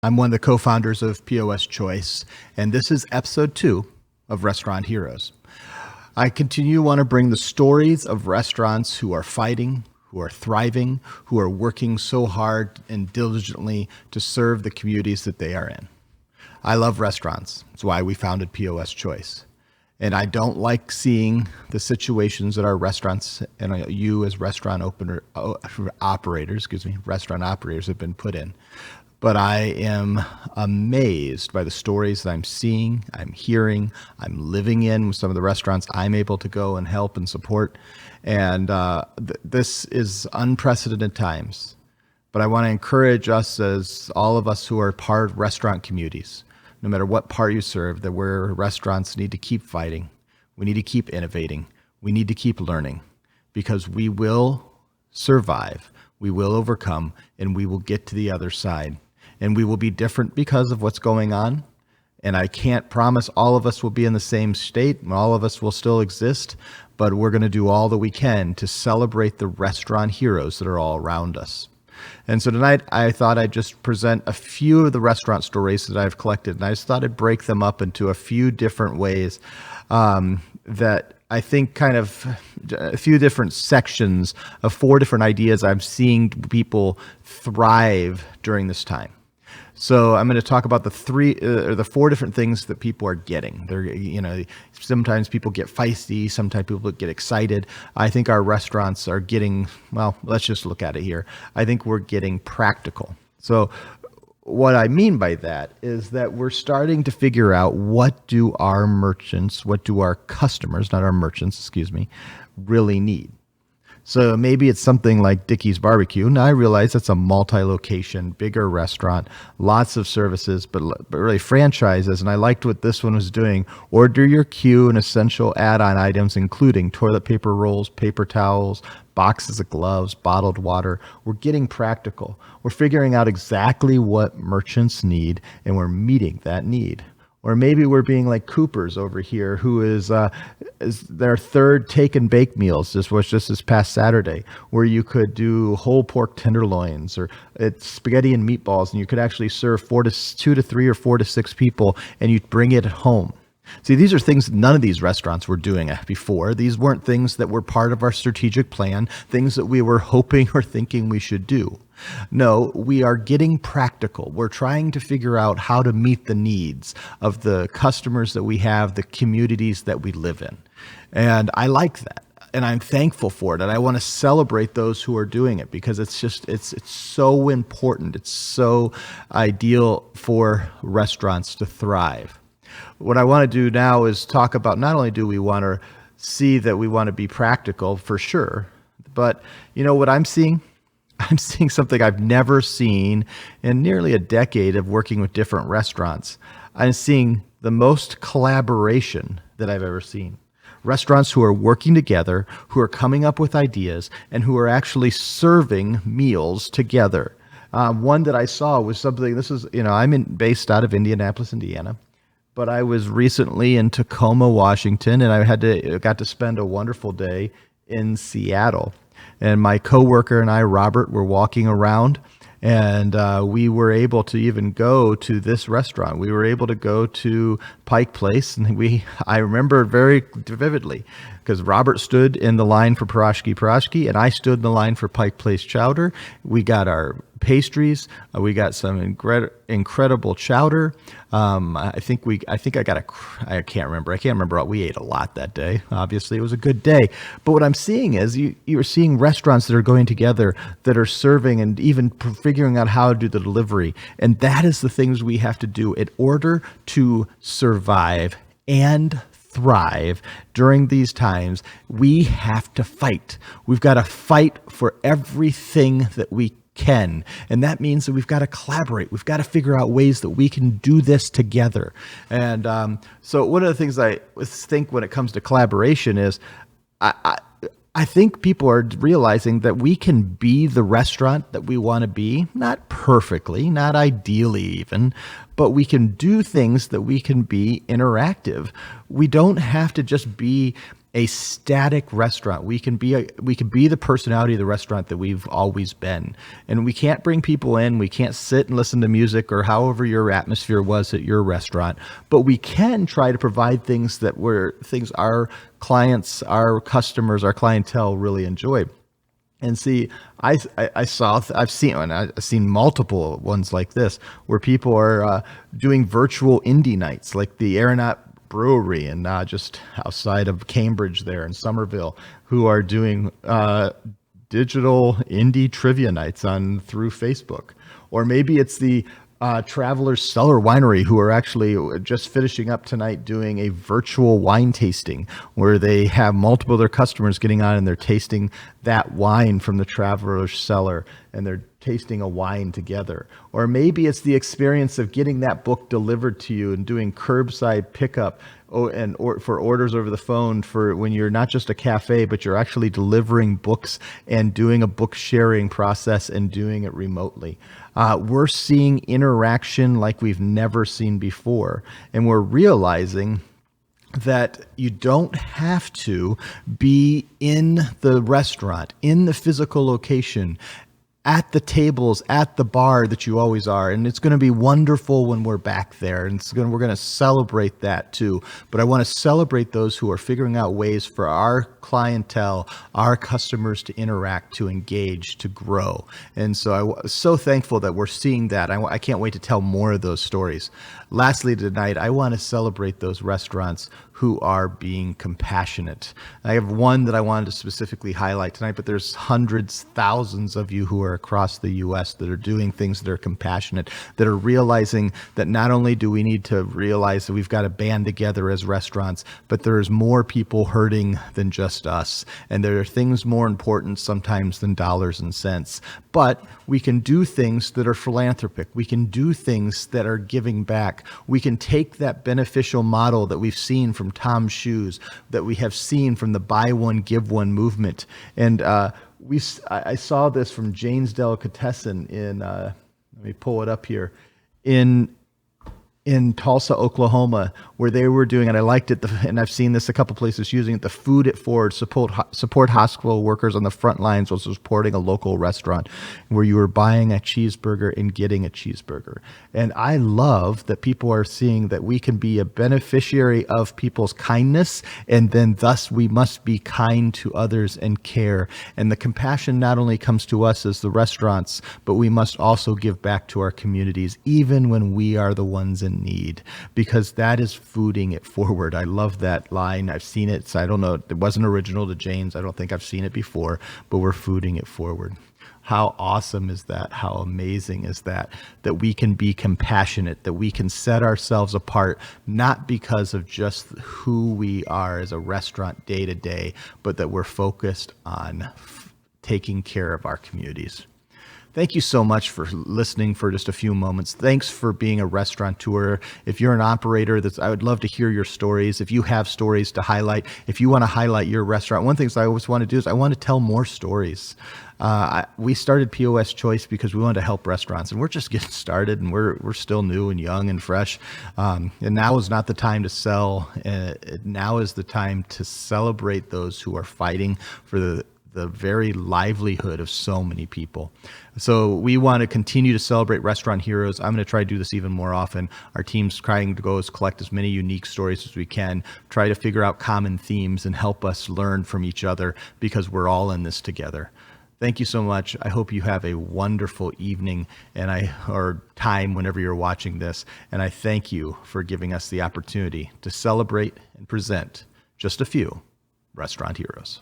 I'm one of the co-founders of POS Choice, and this is episode 2 of Restaurant Heroes. I continue to want to bring the stories of restaurants who are fighting, who are thriving, who are working so hard and diligently to serve the communities that they are in. I love restaurants. That's why we founded POS Choice. And I don't like seeing the situations that our restaurants and you as restaurant operators have been put in. But I am amazed by the stories that I'm seeing, I'm hearing, I'm living in with some of the restaurants I'm able to go and help and support. And this is unprecedented times. But I want to encourage us, as all of us who are part of restaurant communities, no matter what part you serve, that we're restaurants need to keep fighting. We need to keep innovating. We need to keep learning, because we will survive, we will overcome, and we will get to the other side. And we will be different because of what's going on. And I can't promise all of us will be in the same state. All of us will still exist, but we're going to do all that we can to celebrate the restaurant heroes that are all around us. And so tonight, I thought I'd just present a few of the restaurant stories that I've collected. And I just thought I'd break them up into a few different ways that I think kind of a few different sections of 4 different ideas I'm seeing people thrive during this time. So I'm going to talk about the 4 different things that people are getting. They're, sometimes people get feisty, sometimes people get excited. I think our restaurants are getting, well, let's just look at it here. I think we're getting practical. So what I mean by that is that we're starting to figure out what do our customers, not our merchants, really need. So maybe it's something like Dickey's Barbecue. Now I realize it's a multi-location, bigger restaurant, lots of services, but really franchises. And I liked what this one was doing. Order your queue and essential add-on items, including toilet paper rolls, paper towels, boxes of gloves, bottled water. We're getting practical. We're figuring out exactly what merchants need, and we're meeting that need. Or maybe we're being like Cooper's over here, who is their 3rd take and bake meals. This was just this past Saturday, where you could do whole pork tenderloins or it's spaghetti and meatballs, and you could actually serve 2 to 3 or 4 to 6 people, and you'd bring it home. See, these are things none of these restaurants were doing before. These weren't things that were part of our strategic plan, things that we were hoping or thinking we should do. No, we are getting practical. We're trying to figure out how to meet the needs of the customers that we have, the communities that we live in. And I like that. And I'm thankful for it. And I want to celebrate those who are doing it, because it's so important. It's so ideal for restaurants to thrive. What I want to do now is talk about, not only do we want to see that we want to be practical for sure, but you know what I'm seeing? I'm seeing something I've never seen in nearly a decade of working with different restaurants. I'm seeing the most collaboration that I've ever seen. Restaurants who are working together, who are coming up with ideas, and who are actually serving meals together. One that I saw was something, I'm based out of Indianapolis, Indiana. But I was recently in Tacoma, Washington, and I got to spend a wonderful day in Seattle. And my coworker and I, Robert, were walking around, and we were able to even go to this restaurant. We were able to go to Pike Place, and I remember very vividly, because Robert stood in the line for pierogi, and I stood in the line for Pike Place chowder. We got our pastries. We got some incredible chowder. I can't remember what we ate. A lot that day. Obviously, it was a good day. But what I'm seeing is you're seeing restaurants that are going together, that are serving and even figuring out how to do the delivery. And that is the things we have to do in order to survive and thrive during these times. We have to fight. We've got to fight for everything that we can. And that means that we've got to collaborate. We've got to figure out ways that we can do this together. And so one of the things I think when it comes to collaboration is I think people are realizing that we can be the restaurant that we want to be, not perfectly, not ideally even, but we can do things that we can be interactive. We don't have to just be a static restaurant. We can be the personality of the restaurant that we've always been. And we can't bring people in. We can't sit and listen to music or however your atmosphere was at your restaurant, but we can try to provide things our clients, our customers, our clientele really enjoy. And see, I've seen multiple ones like this where people are doing virtual indie nights, like the Aeronaut Brewery and just outside of Cambridge there in Somerville, who are doing digital indie trivia nights through Facebook. Or maybe it's the Traveler's Cellar Winery, who are actually just finishing up tonight doing a virtual wine tasting where they have multiple of their customers getting on and they're tasting that wine from the Traveler's Cellar and they're tasting a wine together. Or maybe it's the experience of getting that book delivered to you and doing curbside pickup for orders over the phone for when you're not just a cafe, but you're actually delivering books and doing a book sharing process and doing it remotely. We're seeing interaction like we've never seen before. And we're realizing that you don't have to be in the restaurant, in the physical location, at the tables, at the bar that you always are. And it's going to be wonderful when we're back there. And we're going to celebrate that too. But I want to celebrate those who are figuring out ways for our clientele, our customers to interact, to engage, to grow. And so I'm so thankful that we're seeing that. I can't wait to tell more of those stories. Lastly, tonight, I want to celebrate those restaurants who are being compassionate. I have one that I wanted to specifically highlight tonight, but there's hundreds, thousands of you who are across the U.S. that are doing things that are compassionate, that are realizing that not only do we need to realize that we've got to band together as restaurants, but there's more people hurting than just us. And there are things more important sometimes than dollars and cents. But we can do things that are philanthropic. We can do things that are giving back. We can take that beneficial model that we've seen from Tom's Shoes, that we have seen from the buy one, give one movement. And I saw this from Jane's Delicatessen in, let me pull it up here, in Tulsa, Oklahoma, where they were doing, and I liked it, and I've seen this a couple places using it, the Food it Forward, support hospital workers on the front lines while supporting a local restaurant, where you were buying a cheeseburger and getting a cheeseburger. And I love that people are seeing that we can be a beneficiary of people's kindness, and then thus we must be kind to others and care. And the compassion not only comes to us as the restaurants, but we must also give back to our communities, even when we are the ones in need, because that is fooding it forward. I love that line. I've seen it. So I don't know. It wasn't original to Jane's. I don't think I've seen it before, but we're fooding it forward. How awesome is that? How amazing is that? That we can be compassionate, that we can set ourselves apart, not because of just who we are as a restaurant day to day, but that we're focused on taking care of our communities. Thank you so much for listening for just a few moments. Thanks for being a restaurateur. If you're an operator, I would love to hear your stories. If you have stories to highlight, if you want to highlight your restaurant, one of the things I always want to do is I want to tell more stories. We started POS Choice because we wanted to help restaurants, and we're just getting started, and we're still new and young and fresh. And now is not the time to sell. Now is the time to celebrate those who are fighting for the very livelihood of so many people. So we want to continue to celebrate restaurant heroes. I'm going to try to do this even more often. Our team's trying to collect as many unique stories as we can, try to figure out common themes and help us learn from each other, because we're all in this together. Thank you so much. I hope you have a wonderful evening or time whenever you're watching this. And I thank you for giving us the opportunity to celebrate and present just a few restaurant heroes.